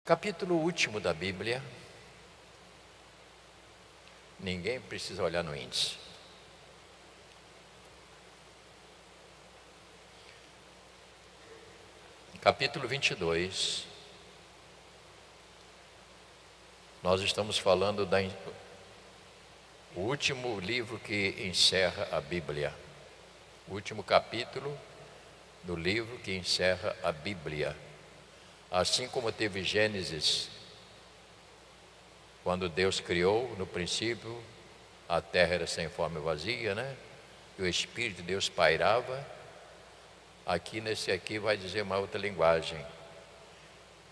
Capítulo último da Bíblia. Ninguém precisa olhar no índice. Capítulo 22. Nós estamos falando do último livro que encerra a Bíblia. O último capítulo do livro que encerra a Bíblia. Assim como teve Gênesis, quando Deus criou, no princípio, a terra era sem forma e vazia, né? E o Espírito de Deus pairava. Aqui nesse aqui vai dizer uma outra linguagem,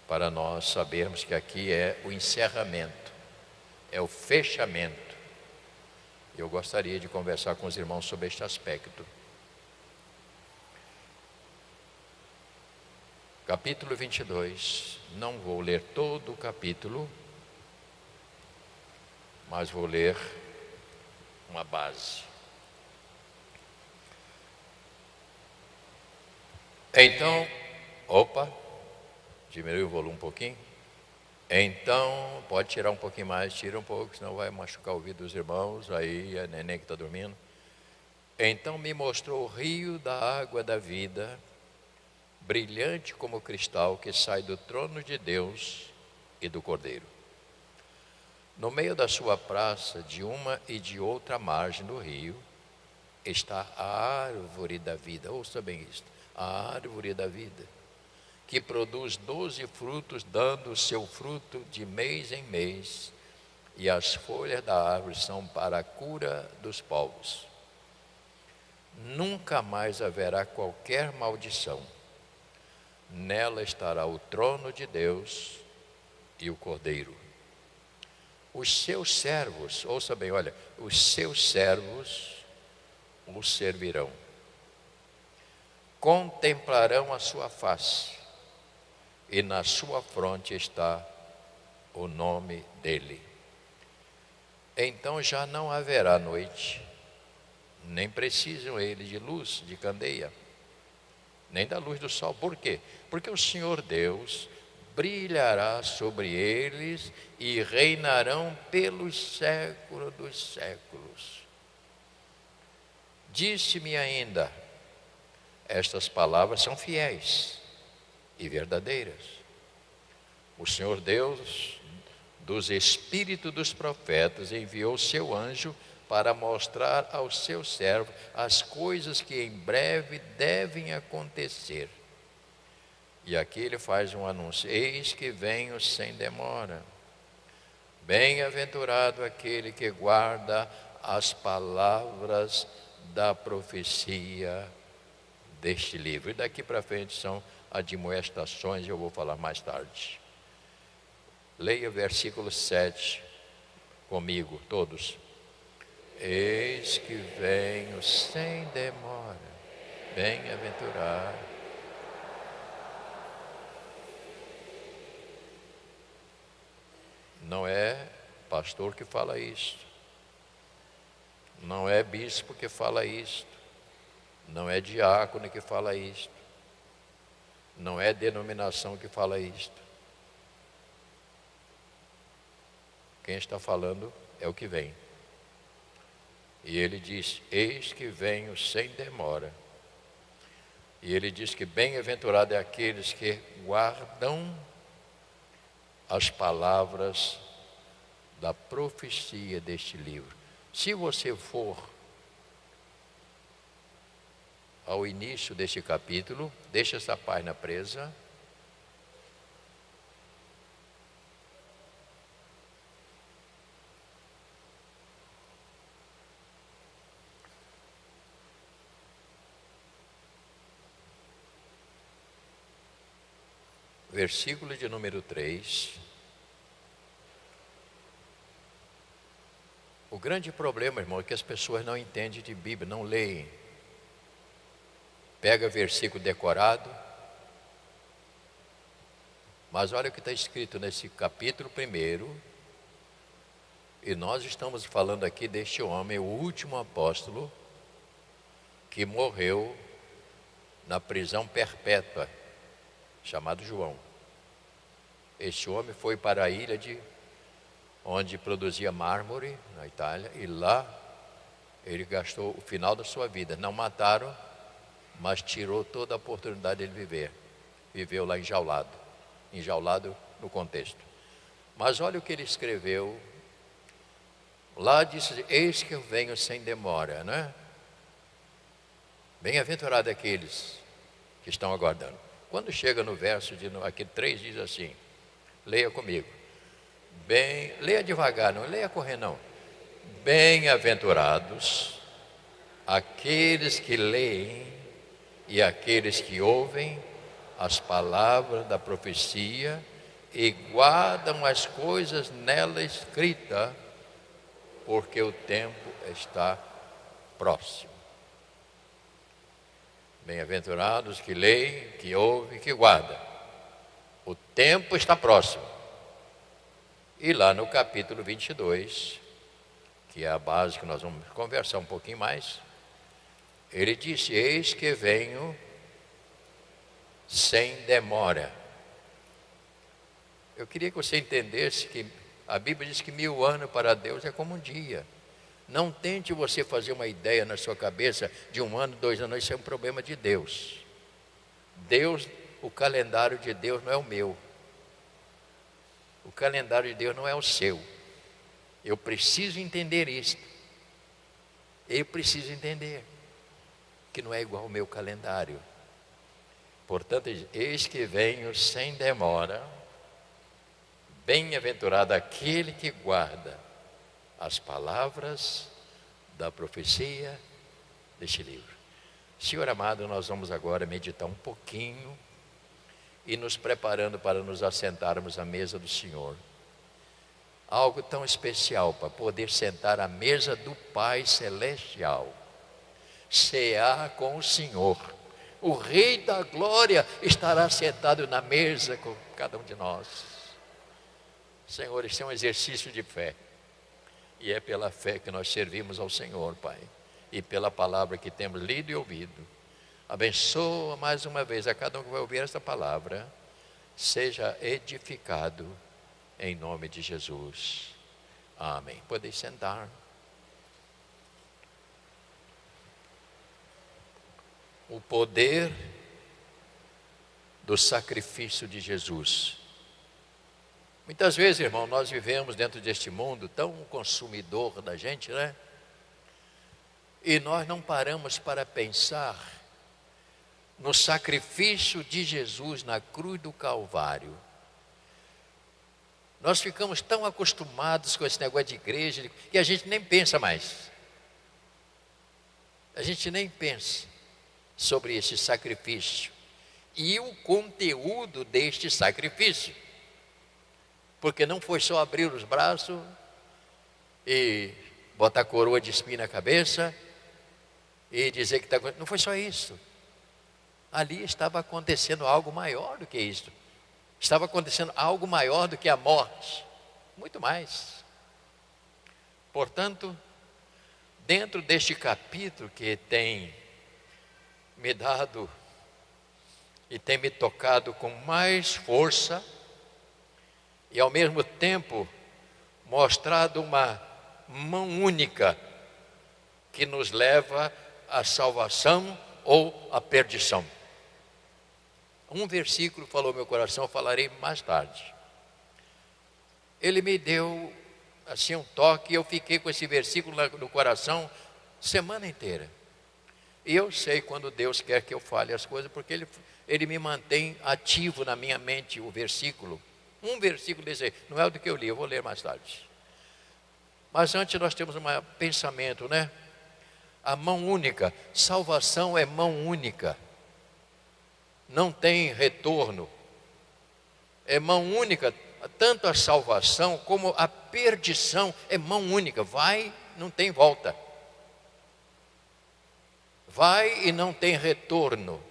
para nós sabermos que aqui é o encerramento, é o fechamento. Eu gostaria de conversar com os irmãos sobre este aspecto. Capítulo 22, não vou ler todo o capítulo, mas vou ler uma base. Então, diminui o volume um pouquinho. Então, pode tirar um pouquinho mais, tira um pouco, senão vai machucar o ouvido dos irmãos, aí é neném que está dormindo. Então me mostrou o rio da água da vida, brilhante como cristal, que sai do trono de Deus e do Cordeiro. No meio da sua praça, de uma e de outra margem do rio, está a árvore da vida. Ouça bem isto, a árvore da vida, que produz 12 frutos, dando o seu fruto de mês em mês, e as folhas da árvore são para a cura dos povos. Nunca mais haverá qualquer maldição. Nela estará o trono de Deus e o Cordeiro. Os seus servos, ouça bem, olha, os seus servos o servirão. Contemplarão a sua face, e na sua fronte está o nome dele. Então já não haverá noite, nem precisam eles de luz, de candeia, nem da luz do sol. Por quê? Porque o Senhor Deus brilhará sobre eles e reinarão pelos séculos dos séculos. Disse-me ainda, estas palavras são fiéis e verdadeiras. O Senhor Deus dos espíritos dos profetas enviou seu anjo para mostrar aos seus servos as coisas que em breve devem acontecer. E aqui ele faz um anúncio: eis que venho sem demora. Bem-aventurado aquele que guarda as palavras da profecia deste livro. E daqui para frente são admoestações, eu vou falar mais tarde. Leia o versículo 7 comigo, todos. Eis que venho sem demora, bem-aventurado. Não é pastor que fala isto, não é bispo que fala isto, não é diácono que fala isto, não é denominação que fala isto. Quem está falando é o que vem. E ele diz, eis que venho sem demora. E ele diz que bem-aventurado é aqueles que guardam as palavras da profecia deste livro. Se você for ao início deste capítulo, deixa essa página presa. Versículo de número 3. O grande problema, irmão, é que as pessoas não entendem de Bíblia, não leem. Pega versículo decorado. Mas olha o que está escrito nesse capítulo 1. E nós estamos falando aqui deste homem, o último apóstolo, que morreu na prisão perpétua, chamado João. Este homem foi para a ilha onde produzia mármore, na Itália, e lá ele gastou o final da sua vida. Não mataram, mas tirou toda a oportunidade de ele viver. Viveu lá enjaulado no contexto. Mas olha o que ele escreveu. Lá disse: eis que eu venho sem demora, né? Bem-aventurado aqueles que estão aguardando. Quando chega no verso aqui 3, diz assim, leia comigo. Leia devagar, não leia correndo não. Bem-aventurados aqueles que leem e aqueles que ouvem as palavras da profecia e guardam as coisas nela escritas, porque o tempo está próximo. Bem-aventurados que leem, que ouvem, que guardam. O tempo está próximo. E lá no capítulo 22, que é a base que nós vamos conversar um pouquinho mais, ele disse: eis que venho sem demora. Eu queria que você entendesse que a Bíblia diz que 1000 anos para Deus é como um dia. Não tente você fazer uma ideia na sua cabeça de 1 ano, 2 anos, isso é um problema de Deus. O calendário de Deus não é o meu. O calendário de Deus não é o seu. Eu preciso entender isso. Eu preciso entender que não é igual ao meu calendário. Portanto, eis que venho sem demora. Bem-aventurado aquele que guarda as palavras da profecia deste livro. Senhor amado, nós vamos agora meditar um pouquinho e nos preparando para nos assentarmos à mesa do Senhor. Algo tão especial para poder sentar à mesa do Pai Celestial, cear com o Senhor. O Rei da Glória estará sentado na mesa com cada um de nós. Senhor, isso é um exercício de fé. E é pela fé que nós servimos ao Senhor, Pai. E pela palavra que temos lido e ouvido. Abençoa mais uma vez a cada um que vai ouvir esta palavra. Seja edificado em nome de Jesus. Amém. Podem sentar. O poder do sacrifício de Jesus. Muitas vezes, irmão, nós vivemos dentro deste mundo tão consumidor da gente, né? E nós não paramos para pensar no sacrifício de Jesus na cruz do Calvário. Nós ficamos tão acostumados com esse negócio de igreja que a gente nem pensa mais. A gente nem pensa sobre esse sacrifício e o conteúdo deste sacrifício. Porque não foi só abrir os braços e botar coroa de espinho na cabeça e dizer que está acontecendo. Não foi só isso. Ali estava acontecendo algo maior do que isso. Estava acontecendo algo maior do que a morte. Muito mais. Portanto, dentro deste capítulo que tem me dado e tem me tocado com mais força, e ao mesmo tempo mostrado uma mão única que nos leva à salvação ou à perdição. Um versículo falou meu coração, eu falarei mais tarde. Ele me deu assim um toque e eu fiquei com esse versículo no coração semana inteira. E eu sei quando Deus quer que eu fale as coisas, porque Ele me mantém ativo na minha mente o versículo. Um versículo desse aí, não é o do que eu li, eu vou ler mais tarde. Mas antes nós temos um pensamento, né? A mão única, salvação é mão única. Não tem retorno. É mão única, tanto a salvação como a perdição é mão única. Vai, não tem volta. Vai e não tem retorno.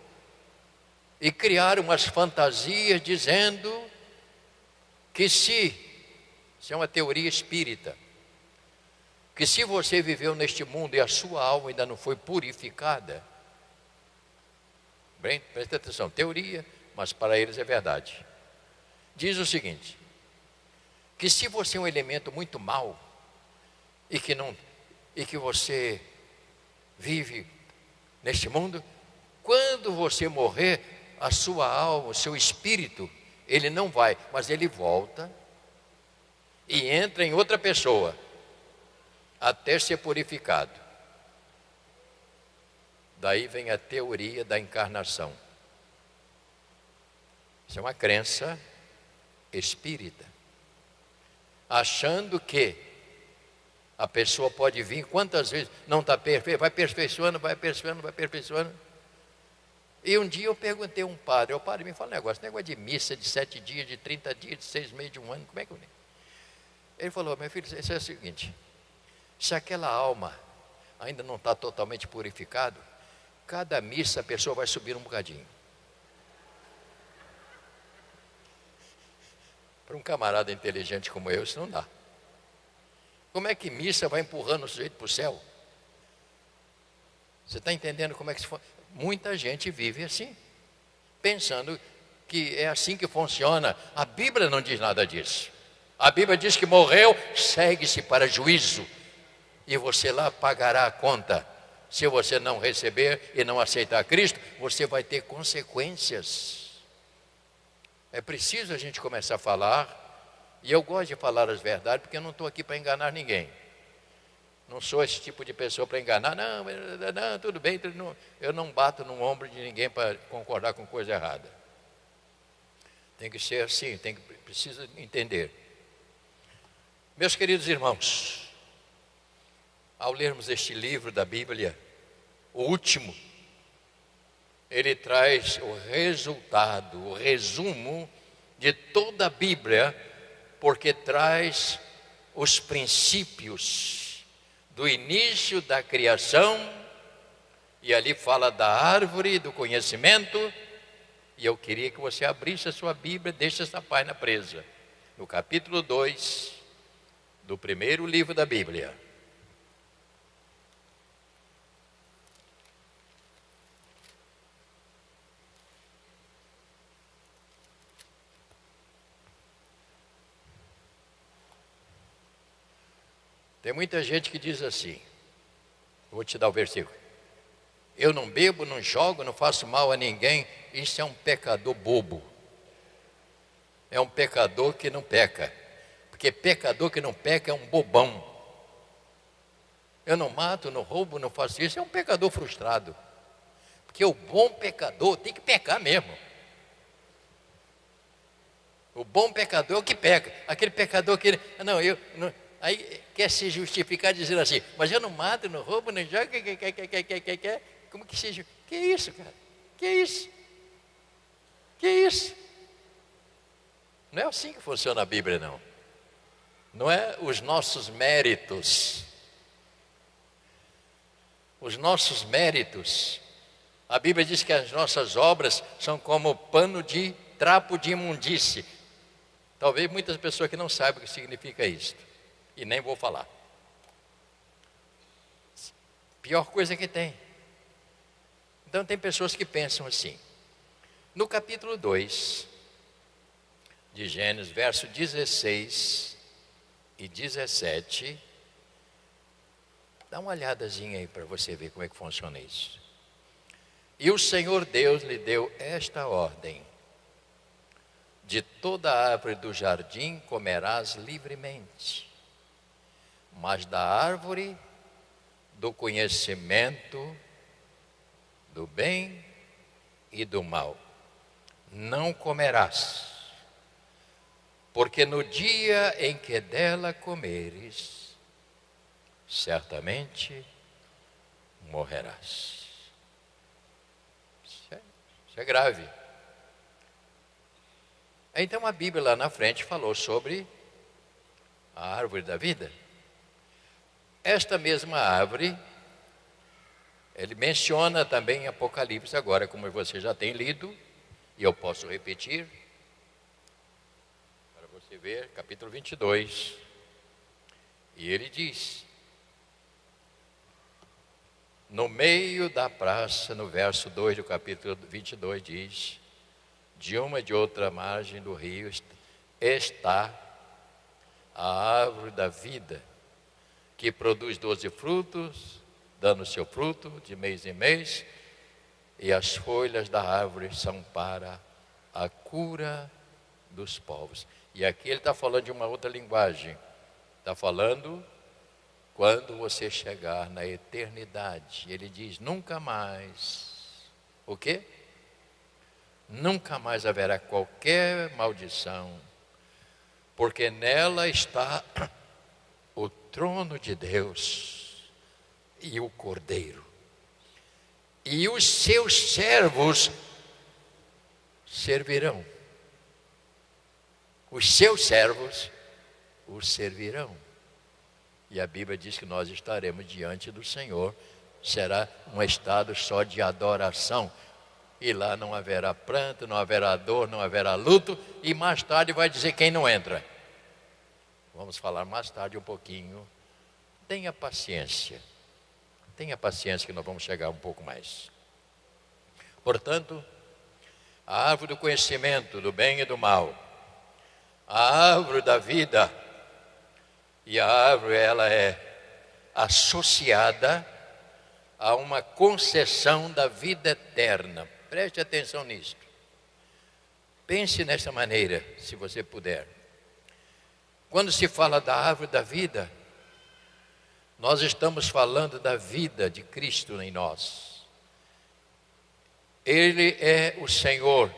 E criar umas fantasias dizendo que isso é uma teoria espírita, que se você viveu neste mundo e a sua alma ainda não foi purificada, bem, presta atenção, teoria, mas para eles é verdade. diz o seguinte, que se você é um elemento muito mau e que você vive neste mundo, quando você morrer, a sua alma, o seu espírito, ele não vai, mas ele volta e entra em outra pessoa até ser purificado. Daí vem a teoria da encarnação. Isso é uma crença espírita, achando que a pessoa pode vir quantas vezes, não está perfeito, vai aperfeiçoando, vai aperfeiçoando, vai aperfeiçoando. E um dia eu perguntei a um padre, o padre me fala negócio de missa de 7 dias, de 30 dias, de 6 meses, de um ano, como é que eu... Ele falou, meu filho, isso é o seguinte, se aquela alma ainda não está totalmente purificada, cada missa a pessoa vai subir um bocadinho. Para um camarada inteligente como eu, isso não dá. Como é que missa vai empurrando o sujeito para o céu? Você está entendendo como é que se for? Muita gente vive assim, pensando que é assim que funciona. A Bíblia não diz nada disso. A Bíblia diz que morreu, segue-se para juízo. E você lá pagará a conta. Se você não receber e não aceitar Cristo, você vai ter consequências. É preciso a gente começar a falar. E eu gosto de falar as verdades, porque eu não estou aqui para enganar ninguém. Não sou esse tipo de pessoa para enganar. Não, tudo bem. Eu não bato no ombro de ninguém para concordar com coisa errada. Tem que ser assim, precisa entender. Meus queridos irmãos, ao lermos este livro da Bíblia, o último, ele traz o resultado, o resumo de toda a Bíblia, porque traz os princípios do início da criação, e ali fala da árvore do conhecimento, e eu queria que você abrisse a sua Bíblia, deixe essa página presa, no capítulo 2, do primeiro livro da Bíblia. Tem muita gente que diz assim, vou te dar o versículo. Eu não bebo, não jogo, não faço mal a ninguém. Isso é um pecador bobo. É um pecador que não peca. Porque pecador que não peca é um bobão. Eu não mato, não roubo, não faço isso. É um pecador frustrado. Porque o bom pecador tem que pecar mesmo. O bom pecador é o que peca. Aquele pecador que... Aí quer se justificar dizendo assim, mas eu não mato, não roubo, não jogo, como que seja? Que isso, cara? Que isso? Que isso? Não é assim que funciona a Bíblia, não. Não é os nossos méritos. Os nossos méritos. A Bíblia diz que as nossas obras são como pano de trapo de imundície. Talvez muitas pessoas que não saibam o que significa isso. E nem vou falar. Pior coisa que tem. Então tem pessoas que pensam assim. No capítulo 2 de Gênesis, verso 16 e 17, dá uma olhadazinha aí para você ver como é que funciona isso. E o Senhor Deus lhe deu esta ordem: de toda árvore do jardim comerás livremente, mas da árvore do conhecimento do bem e do mal não comerás, porque no dia em que dela comeres, certamente morrerás. Isso é grave. Então a Bíblia lá na frente falou sobre a árvore da vida. Esta mesma árvore, ele menciona também em Apocalipse agora, como você já tem lido, e eu posso repetir, para você ver, capítulo 22. E ele diz, no meio da praça, no verso 2 do capítulo 22, diz, de uma e de outra margem do rio está a árvore da vida, que produz 12 frutos, dando seu fruto de mês em mês, e as folhas da árvore são para a cura dos povos. E aqui ele está falando de uma outra linguagem. Está falando quando você chegar na eternidade. Ele diz, nunca mais. O quê? Nunca mais haverá qualquer maldição, porque nela está o trono de Deus e o Cordeiro. E os seus servos servirão. Os seus servos os servirão. E a Bíblia diz que nós estaremos diante do Senhor. Será um estado só de adoração. E lá não haverá pranto, não haverá dor, não haverá luto. E mais tarde vai dizer quem não entra. Vamos falar mais tarde um pouquinho. Tenha paciência. Tenha paciência que nós vamos chegar um pouco mais. Portanto, a árvore do conhecimento do bem e do mal, a árvore da vida, e a árvore ela é associada a uma concessão da vida eterna. Preste atenção nisto. Pense nesta maneira, se você puder. Quando se fala da árvore da vida, nós estamos falando da vida de Cristo em nós. Ele é o Senhor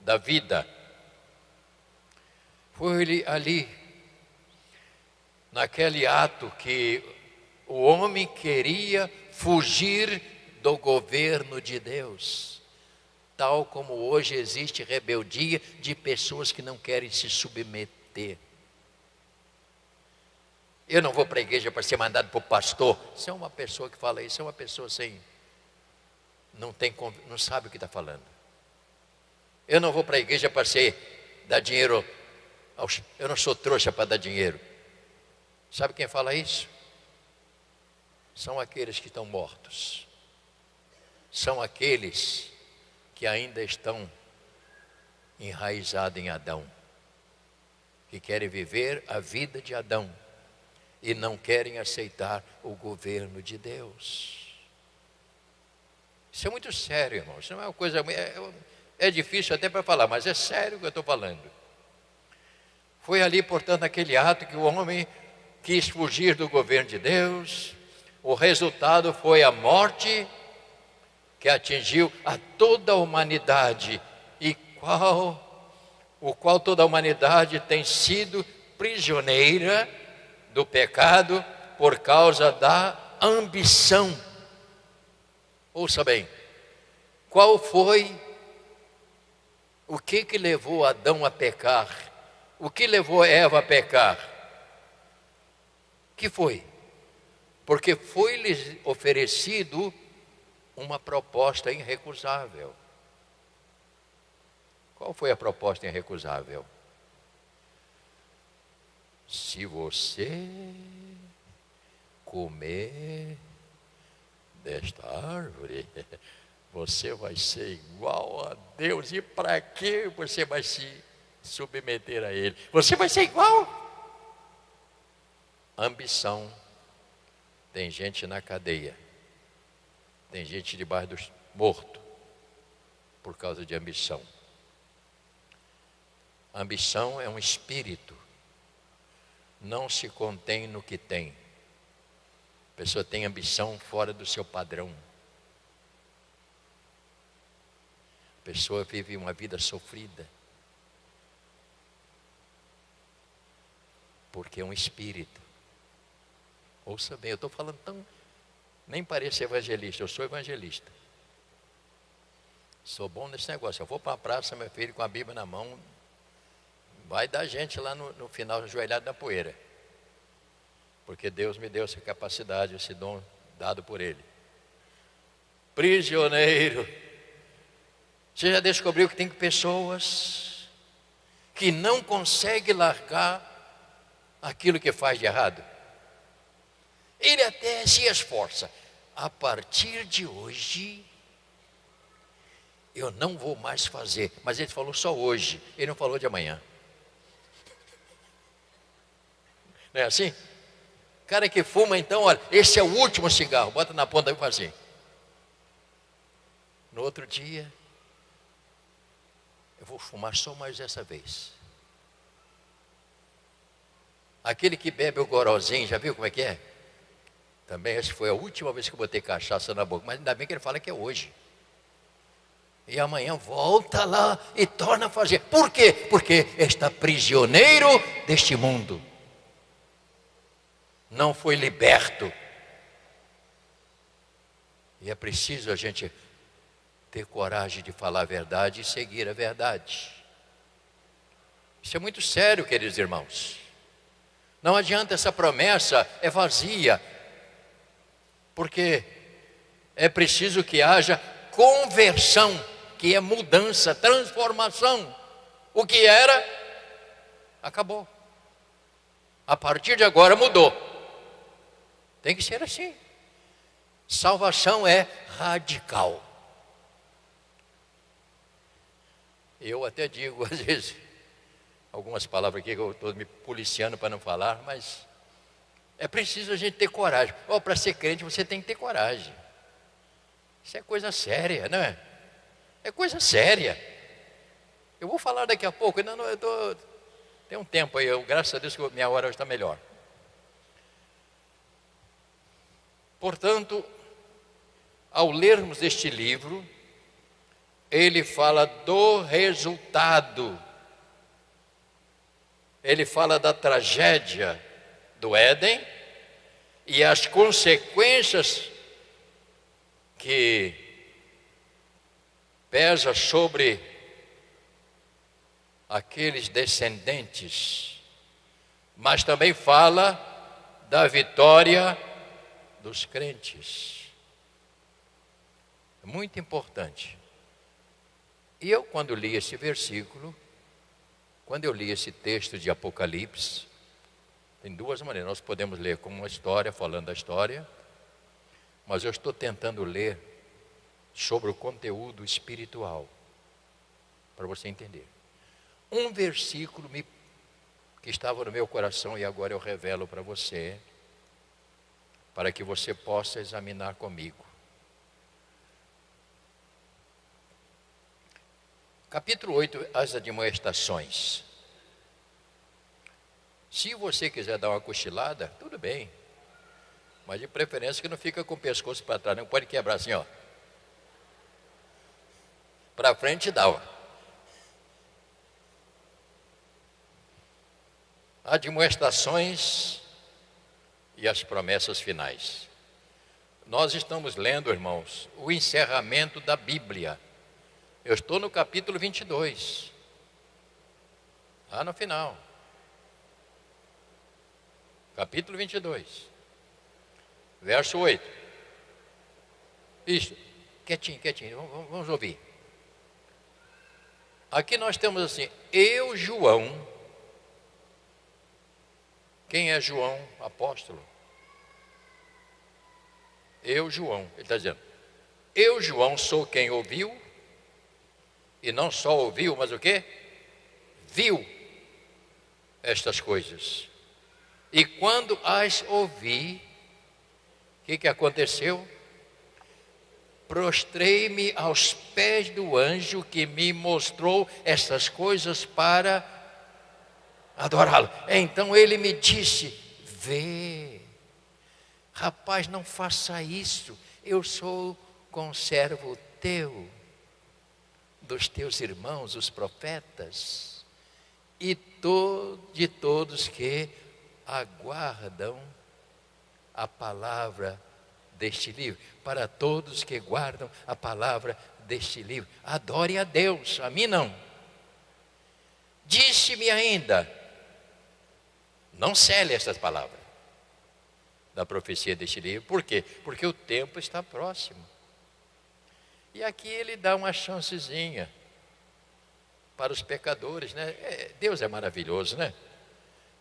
da vida. Foi ele ali, naquele ato que o homem queria fugir do governo de Deus. Tal como hoje existe rebeldia de pessoas que não querem se submeter. Eu não vou para a igreja para ser mandado por pastor. Isso é uma pessoa que fala isso, é uma pessoa sem, não sabe o que está falando. Eu não vou para a igreja para dar dinheiro, eu não sou trouxa para dar dinheiro. Sabe quem fala isso? São aqueles que estão mortos. São aqueles que ainda estão enraizados em Adão. Que querem viver a vida de Adão. E não querem aceitar o governo de Deus. Isso é muito sério, irmão. Isso não é uma coisa... É difícil até para falar, mas é sério o que eu estou falando. Foi ali, portanto, aquele ato que o homem quis fugir do governo de Deus. O resultado foi a morte que atingiu a toda a humanidade. E o qual toda a humanidade tem sido prisioneira do pecado por causa da ambição. Ouça bem, qual foi, o que levou Adão a pecar? O que levou Eva a pecar? Que foi? Porque foi-lhes oferecido uma proposta irrecusável. Qual foi a proposta irrecusável? Se você comer desta árvore, você vai ser igual a Deus. E para que você vai se submeter a Ele? Você vai ser igual. Ambição. Tem gente na cadeia. Tem gente debaixo do morto por causa de ambição. Ambição é um espírito. Não se contém no que tem. A pessoa tem ambição fora do seu padrão. A pessoa vive uma vida sofrida. Porque é um espírito. Ouça bem, eu estou falando tão... Nem pareço evangelista, eu sou evangelista. Sou bom nesse negócio. Eu vou para a praça, meu filho, com a Bíblia na mão... Vai dar gente lá no final, ajoelhado na poeira. Porque Deus me deu essa capacidade, esse dom dado por Ele. Prisioneiro. Você já descobriu que tem pessoas que não conseguem largar aquilo que faz de errado? Ele até se esforça. A partir de hoje, eu não vou mais fazer. Mas ele falou só hoje, ele não falou de amanhã. Não é assim? Cara que fuma, então, olha, esse é o último cigarro, bota na ponta e faz assim. No outro dia, eu vou fumar só mais essa vez. Aquele que bebe o gorozinho, já viu como é que é? Também essa foi a última vez que eu botei cachaça na boca, mas ainda bem que ele fala que é hoje. E amanhã volta lá e torna a fazer. Por quê? Porque está prisioneiro deste mundo. Não foi liberto. E é preciso a gente ter coragem de falar a verdade e seguir a verdade. Isso é muito sério, queridos irmãos. Não adianta, essa promessa é vazia. Porque é preciso que haja conversão, que é mudança, transformação. O que era, acabou. A partir de agora mudou. Tem que ser assim. Salvação é radical. Eu até digo, às vezes, algumas palavras aqui que eu estou me policiando para não falar, mas é preciso a gente ter coragem. Para ser crente você tem que ter coragem. Isso é coisa séria, não é? É coisa séria. Eu vou falar daqui a pouco, ainda não, tem um tempo aí, graças a Deus que minha hora está melhor. Portanto, ao lermos este livro, ele fala do resultado. Ele fala da tragédia do Éden e as consequências que pesa sobre aqueles descendentes, mas também fala da vitória dos crentes. É muito importante. E eu, quando li esse versículo, quando eu li esse texto de Apocalipse, tem duas maneiras. Nós podemos ler como uma história, falando da história, mas eu estou tentando ler sobre o conteúdo espiritual, para você entender. Um versículo que estava no meu coração e agora eu revelo para você, para que você possa examinar comigo. Capítulo 8, as admoestações. Se você quiser dar uma cochilada, tudo bem. Mas de preferência que não fica com o pescoço para trás, não pode quebrar assim, ó. Para frente dá, ó. Admoestações e as promessas finais. Nós estamos lendo, irmãos, o encerramento da Bíblia. Eu estou no capítulo 22. Lá no final. Capítulo 22. Verso 8. Isso. Quietinho. Vamos ouvir. Aqui nós temos assim, eu, João. Quem é João, apóstolo? Eu, João. Ele está dizendo, eu, João, sou quem ouviu, e não só ouviu, mas o quê? Viu estas coisas. E quando as ouvi, o que aconteceu? Prostrei-me aos pés do anjo que me mostrou essas coisas para adorá-lo. Então ele me disse, vê, rapaz, não faça isso, eu sou conservo teu, dos teus irmãos, os profetas, e de todos que aguardam a palavra deste livro, para todos que guardam a palavra deste livro. Adore a Deus, a mim não. Disse-me ainda, não cele estas palavras da profecia deste livro. Por quê? Porque o tempo está próximo. E aqui ele dá uma chancezinha para os pecadores, né? Deus é maravilhoso, né?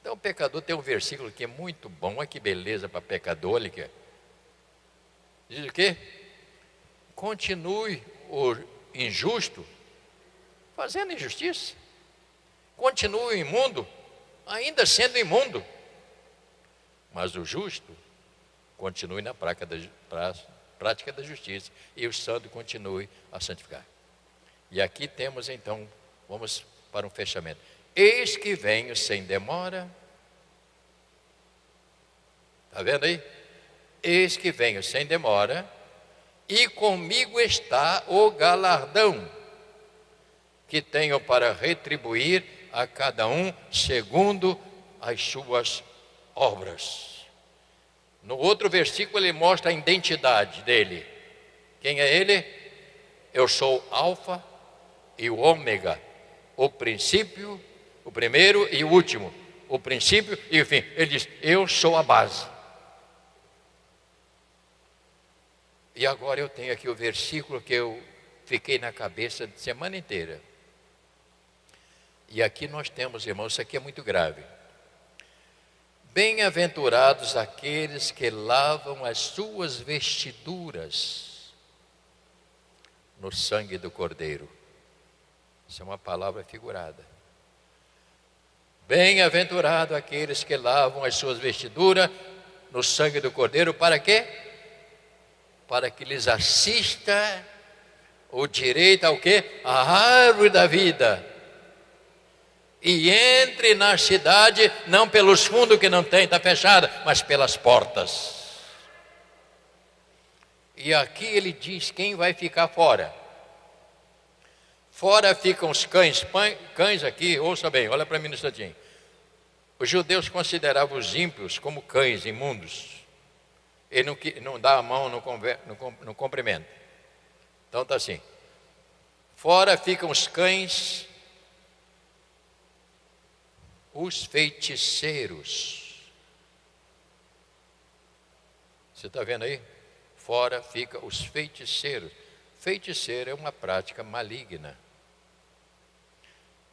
Então o pecador tem um versículo que é muito bom. Olha que beleza para pecador. Ele quer. Diz o quê? Continue o injusto fazendo injustiça. Continue o imundo ainda sendo imundo. Mas o justo continue na prática da justiça, e o santo continue a santificar. E aqui temos então, vamos para um fechamento. Eis que venho sem demora. Está vendo aí? Eis que venho sem demora, e comigo está o galardão, que tenho para retribuir a cada um segundo as suas obras. No outro versículo ele mostra a identidade dele. Quem é ele? Eu sou o Alfa e o Ômega, o princípio, o primeiro e o último, o princípio e o fim. Ele diz, eu sou a base. E agora eu tenho aqui o versículo que eu fiquei na cabeça de semana inteira. E aqui nós temos, irmãos, isso aqui é muito grave. Bem-aventurados aqueles que lavam as suas vestiduras no sangue do Cordeiro. Isso é uma palavra figurada. Bem-aventurado aqueles que lavam as suas vestiduras no sangue do Cordeiro, para quê? Para que lhes assista o direito ao quê? A árvore da vida. E entre na cidade, não pelos fundos que não tem, está fechada, mas pelas portas. E aqui ele diz quem vai ficar fora. Fora ficam os cães. Cães aqui, ouça bem, olha para mim no instantinho. Os judeus consideravam os ímpios como cães imundos. Ele não dá a mão, não cumprimenta. Então está assim. Fora ficam os cães, os feiticeiros. Você está vendo aí? Fora ficam os feiticeiros. Feiticeiro é uma prática maligna,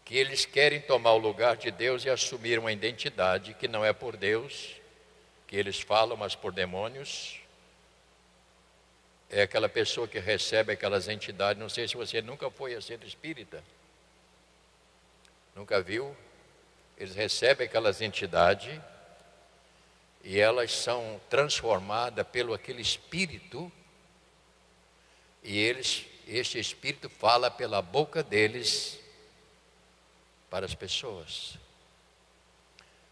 que eles querem tomar o lugar de Deus e assumir uma identidade que não é por Deus, que eles falam, mas por demônios. É aquela pessoa que recebe aquelas entidades. Não sei se você nunca foi a centro espírita, nunca viu. Eles recebem aquelas entidades e elas são transformadas pelo aquele espírito, e este espírito fala pela boca deles para as pessoas.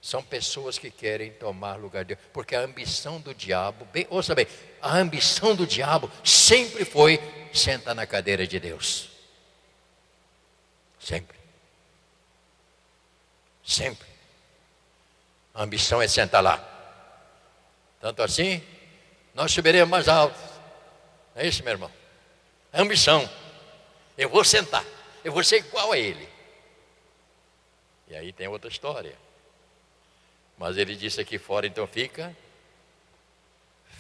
São pessoas que querem tomar lugar de Deus, porque a ambição do diabo, ouça bem, a ambição do diabo sempre foi sentar na cadeira de Deus. Sempre. Sempre. A ambição é sentar lá. Tanto assim, nós subiremos mais alto. É isso, meu irmão? A ambição. Eu vou sentar. Eu vou ser igual a ele. E aí tem outra história. Mas ele disse aqui fora, então fica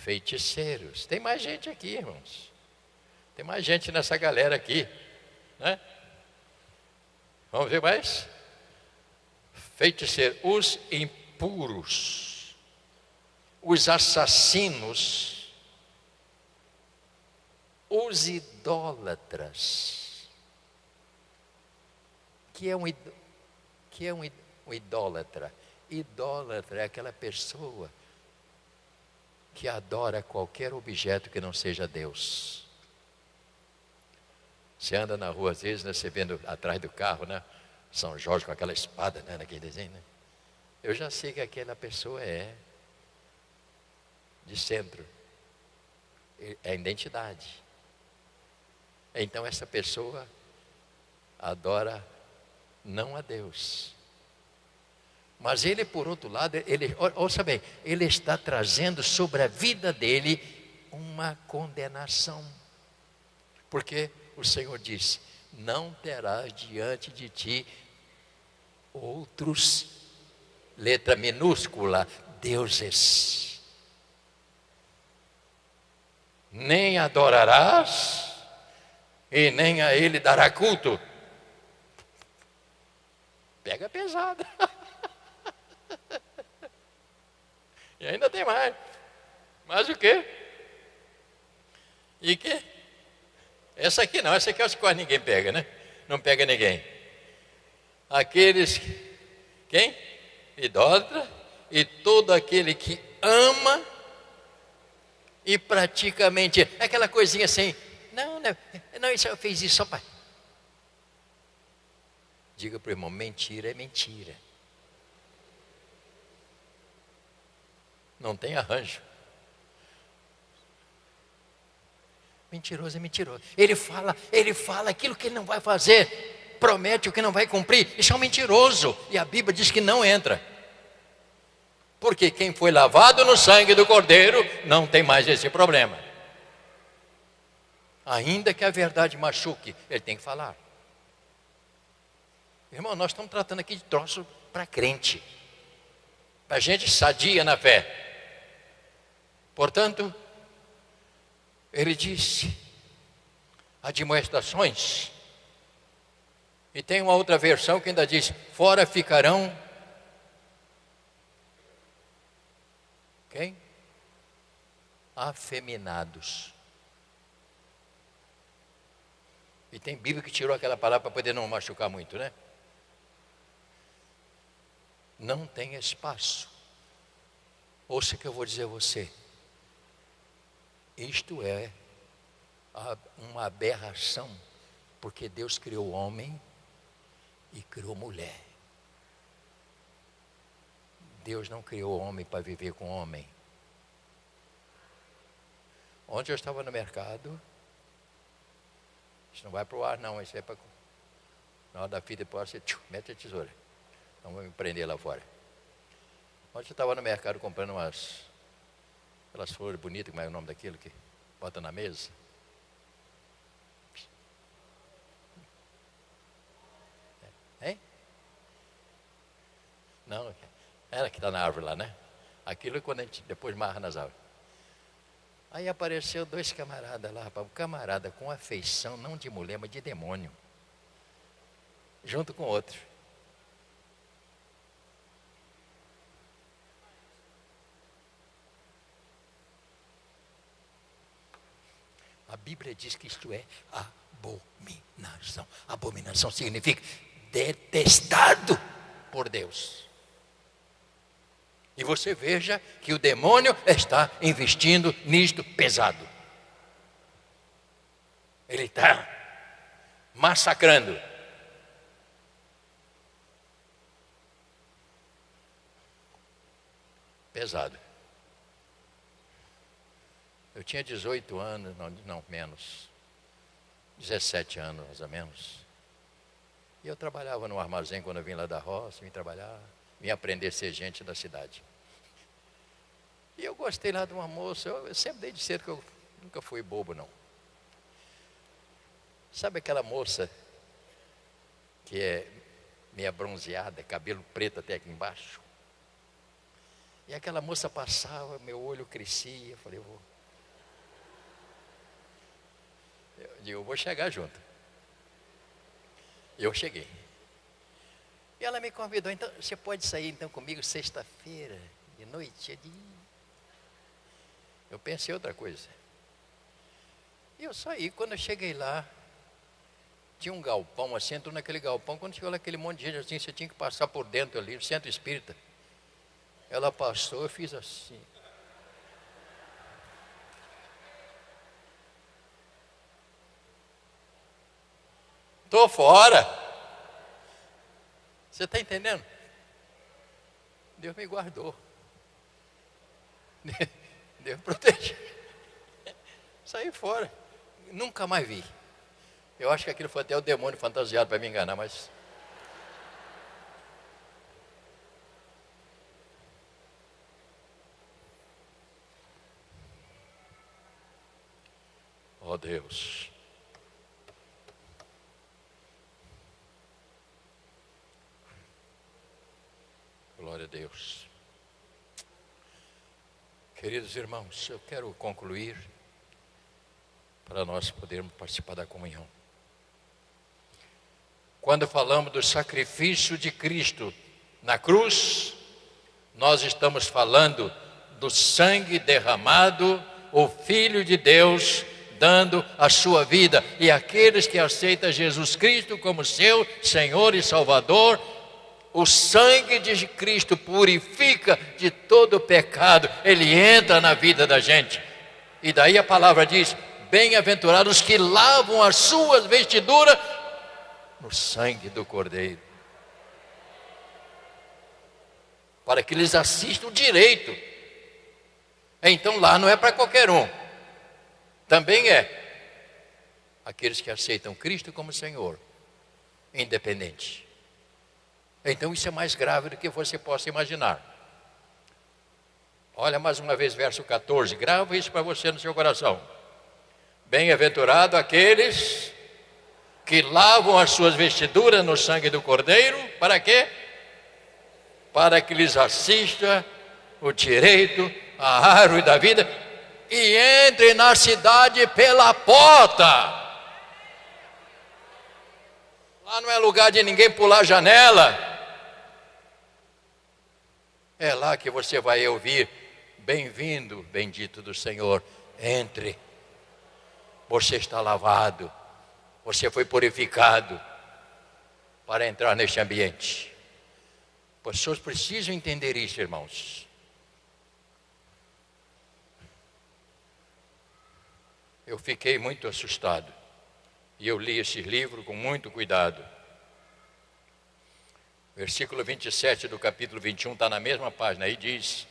feiticeiros. Tem mais gente aqui, irmãos. Tem mais gente nessa galera aqui, né? Vamos ver mais? Feiticeiros, os impuros, os assassinos, os idólatras. Que é um idólatra? Idólatra é aquela pessoa que adora qualquer objeto que não seja Deus. Você anda na rua às vezes, né, você vendo atrás do carro, né, São Jorge com aquela espada, né, naquele desenho, né? Eu já sei que aquela pessoa é de centro, é a identidade. Então essa pessoa adora não a Deus. Mas ele, por outro lado, ouça bem, ele está trazendo sobre a vida dele uma condenação. Porque o Senhor disse, não terás diante de ti outros, letra minúscula, deuses. Nem adorarás e nem a ele dará culto. Pega pesado. E ainda tem mais. Mas o quê? E que? Essa aqui não, essa aqui eu acho que quase ninguém pega, né? Não pega ninguém. Aqueles, quem? Idólatra e todo aquele que ama e praticamente aquela coisinha assim, não, isso eu fiz isso só para... Diga para o irmão, mentira é mentira. Não tem arranjo. Mentiroso é mentiroso. Ele fala aquilo que ele não vai fazer, promete o que não vai cumprir. Isso é um mentiroso. E a Bíblia diz que não entra. Porque quem foi lavado no sangue do Cordeiro não tem mais esse problema. Ainda que a verdade machuque, ele tem que falar. Irmão, nós estamos tratando aqui de troço para crente, para gente sadia na fé. Portanto, ele disse, admoestações, e tem uma outra versão que ainda diz, fora ficarão, quem? Afeminados. E tem Bíblia que tirou aquela palavra para poder não machucar muito, né? Não tem espaço. Ouça o que eu vou dizer a você. Isto é uma aberração, porque Deus criou homem e criou mulher. Deus não criou homem para viver com homem. Ontem eu estava no mercado, isso não vai para o ar não, isso é para... Na hora da fita depois você mete a tesoura. Não vou me prender lá fora. Ontem eu estava no mercado comprando aquelas flores bonitas, como é o nome daquilo que bota na mesa? Hein? Não, ela que está na árvore lá, né? Aquilo é quando a gente depois marra nas árvores. Aí apareceu 2 camaradas lá, rapaz, um camarada com afeição, não de mulher, mas de demônio, junto com outro. A Bíblia diz que isto é abominação. Abominação significa detestado por Deus. E você veja que o demônio está investindo nisto pesado. Ele está massacrando. Pesado. Eu tinha 18 anos, não, menos. 17 anos, mais ou menos. E eu trabalhava no armazém quando eu vim lá da roça, vim trabalhar, vim aprender a ser gente da cidade. E eu gostei lá de uma moça, eu sempre dei de cedo que eu nunca fui bobo, não. Sabe aquela moça que é meia bronzeada, cabelo preto até aqui embaixo? E aquela moça passava, meu olho crescia, eu falei, eu vou chegar junto. E eu cheguei. E ela me convidou, então, você pode sair então comigo sexta-feira, de noite? Eu pensei outra coisa. E eu saí, quando eu cheguei lá, tinha um galpão assim, entrou naquele galpão, quando chegou lá aquele monte de gente assim, você tinha que passar por dentro ali, o centro espírita. Ela passou, eu fiz assim. Estou fora. Você está entendendo? Deus me guardou. Deus protegeu. Saí fora. Nunca mais vi. Eu acho que aquilo foi até o demônio fantasiado para me enganar, mas... Oh Deus. Glória a Deus. Queridos irmãos, eu quero concluir para nós podermos participar da comunhão. Quando falamos do sacrifício de Cristo na cruz, nós estamos falando do sangue derramado, o Filho de Deus dando a sua vida. E aqueles que aceitam Jesus Cristo como seu Senhor e Salvador, O sangue de Cristo purifica de todo pecado. Ele entra na vida da gente. E daí a palavra diz: bem-aventurados os que lavam as suas vestiduras no sangue do Cordeiro, para que lhes assista o direito. Então lá não é para qualquer um. Também é aqueles que aceitam Cristo como Senhor, independente. Então isso é mais grave do que você possa imaginar. Olha mais uma vez verso 14, grava isso para você no seu coração. Bem-aventurado aqueles que lavam as suas vestiduras no sangue do Cordeiro, para quê? Para que lhes assista o direito à árvore da vida e entre na cidade pela porta. Lá não é lugar de ninguém pular a janela. É lá que você vai ouvir: bem-vindo, bendito do Senhor, entre. Você está lavado, você foi purificado para entrar neste ambiente. As pessoas precisam entender isso, irmãos. Eu fiquei muito assustado e eu li esse livro com muito cuidado. Versículo 27 do capítulo 21 está na mesma página e diz: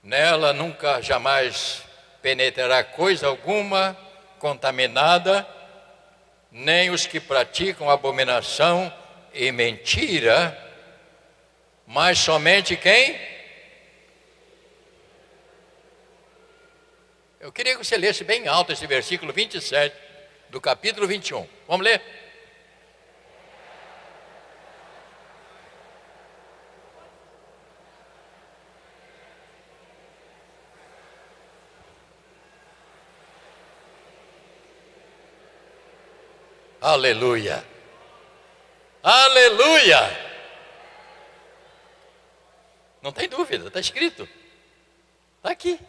nela nunca jamais penetrará coisa alguma contaminada, nem os que praticam abominação e mentira, mas somente quem? Eu queria que você lesse bem alto esse versículo 27 do capítulo 21. Vamos ler? Aleluia! Aleluia! Não tem dúvida, está escrito. Está aqui.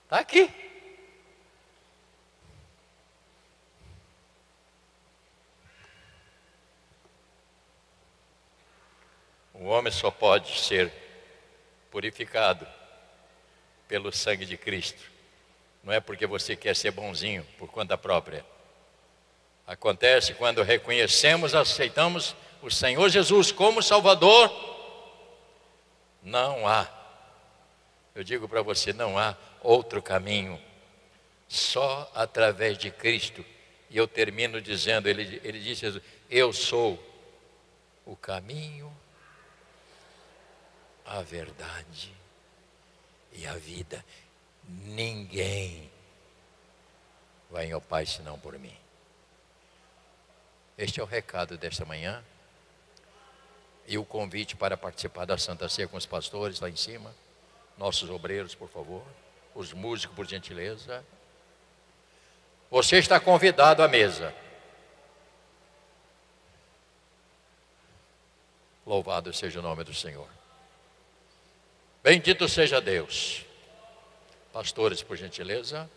Está aqui. O homem só pode ser purificado pelo sangue de Cristo. Não é porque você quer ser bonzinho por conta própria. Acontece quando reconhecemos, aceitamos o Senhor Jesus como Salvador. Não há, eu digo para você, não há outro caminho, só através de Cristo. E eu termino dizendo, ele disse: eu sou o caminho, a verdade e a vida. Ninguém vai ao Pai senão por mim. Este é o recado desta manhã. E o convite para participar da Santa Ceia com os pastores lá em cima. Nossos obreiros, por favor. Os músicos, por gentileza. Você está convidado à mesa. Louvado seja o nome do Senhor. Bendito seja Deus. Pastores, por gentileza.